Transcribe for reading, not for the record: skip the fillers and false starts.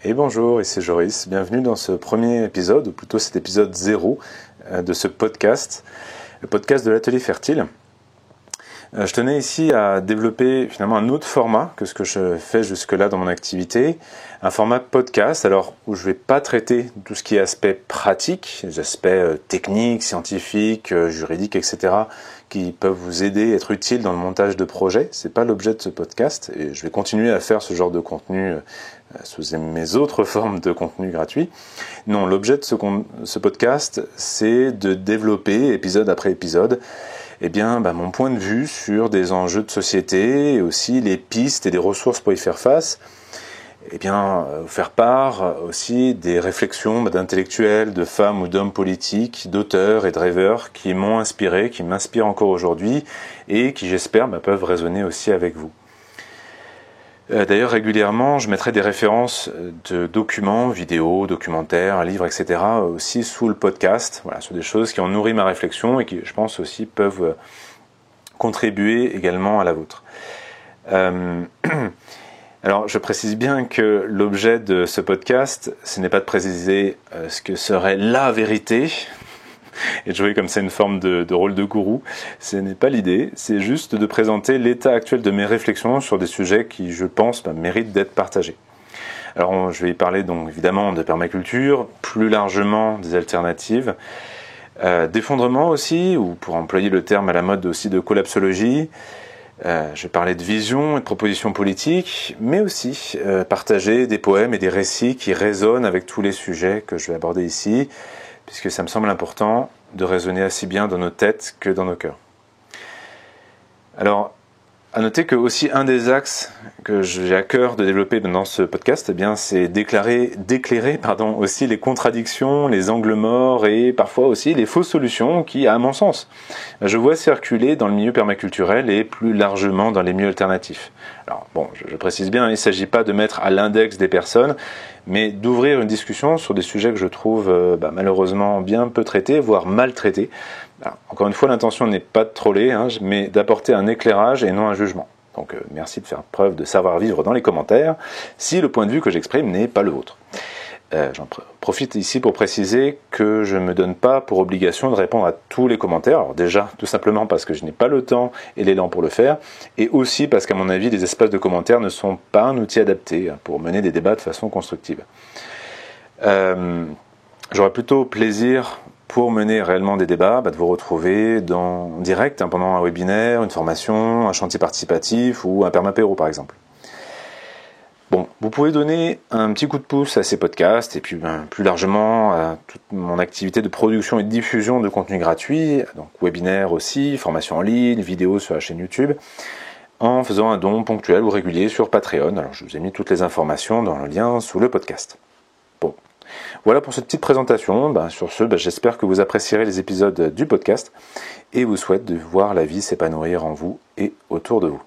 Et bonjour, ici Joris, bienvenue dans ce premier épisode, ou plutôt cet épisode 0 de ce podcast, le podcast de l'Atelier Fertile. Je tenais ici à développer finalement un autre format que ce que je fais jusque-là dans mon activité, un format podcast, alors où je ne vais pas traiter tout ce qui est aspect pratique, les aspects techniques, scientifiques, juridiques, etc., qui peuvent vous aider, être utiles dans le montage de projets. C'est pas l'objet de ce podcast, et je vais continuer à faire ce genre de contenu sous mes autres formes de contenu gratuit. Non, l'objet de ce podcast, c'est de développer, épisode après épisode, mon point de vue sur des enjeux de société et aussi les pistes et des ressources pour y faire face. Faire part aussi des réflexions d'intellectuels, de femmes ou d'hommes politiques, d'auteurs et de rêveurs qui m'ont inspiré, qui m'inspirent encore aujourd'hui et qui, j'espère, peuvent résonner aussi avec vous. D'ailleurs, régulièrement, je mettrai des références de documents, vidéos, documentaires, livres, etc. aussi sous le podcast. Voilà, ce sont des choses qui ont nourri ma réflexion et qui, je pense, aussi peuvent contribuer également à la vôtre. Alors, je précise bien que l'objet de ce podcast, ce n'est pas de préciser ce que serait la vérité, et de jouer comme c'est une forme de rôle de gourou. Ce n'est pas l'idée, c'est juste de présenter l'état actuel de mes réflexions sur des sujets qui, je pense, méritent d'être partagés. Alors, je vais y parler donc évidemment de permaculture, plus largement des alternatives, d'effondrement aussi, ou pour employer le terme à la mode aussi de collapsologie. Je vais parler de vision et de propositions politiques, mais aussi partager des poèmes et des récits qui résonnent avec tous les sujets que je vais aborder ici, puisque ça me semble important de résonner aussi bien dans nos têtes que dans nos cœurs. Alors, à noter que aussi un des axes que j'ai à cœur de développer dans ce podcast, c'est d'éclairer aussi les contradictions, les angles morts et parfois aussi les fausses solutions qui, à mon sens, je vois circuler dans le milieu permaculturel et plus largement dans les milieux alternatifs. Alors je précise bien, il ne s'agit pas de mettre à l'index des personnes, mais d'ouvrir une discussion sur des sujets que je trouve malheureusement bien peu traités, voire mal traités. Alors, encore une fois, l'intention n'est pas de troller, mais d'apporter un éclairage et non un jugement. Donc merci de faire preuve de savoir-vivre dans les commentaires, si le point de vue que j'exprime n'est pas le vôtre. J'en profite ici pour préciser que je ne me donne pas pour obligation de répondre à tous les commentaires. Alors déjà, tout simplement parce que je n'ai pas le temps et l'élan pour le faire, et aussi parce qu'à mon avis, les espaces de commentaires ne sont pas un outil adapté pour mener des débats de façon constructive. J'aurais plutôt plaisir, pour mener réellement des débats, de vous retrouver en direct pendant un webinaire, une formation, un chantier participatif ou un permapéro par exemple. Bon, vous pouvez donner un petit coup de pouce à ces podcasts et puis plus largement à toute mon activité de production et de diffusion de contenu gratuit, donc webinaire aussi, formation en ligne, vidéos sur la chaîne YouTube, en faisant un don ponctuel ou régulier sur Patreon. Alors je vous ai mis toutes les informations dans le lien sous le podcast. Bon, voilà pour cette petite présentation. Sur ce, j'espère que vous apprécierez les épisodes du podcast et vous souhaite de voir la vie s'épanouir en vous et autour de vous.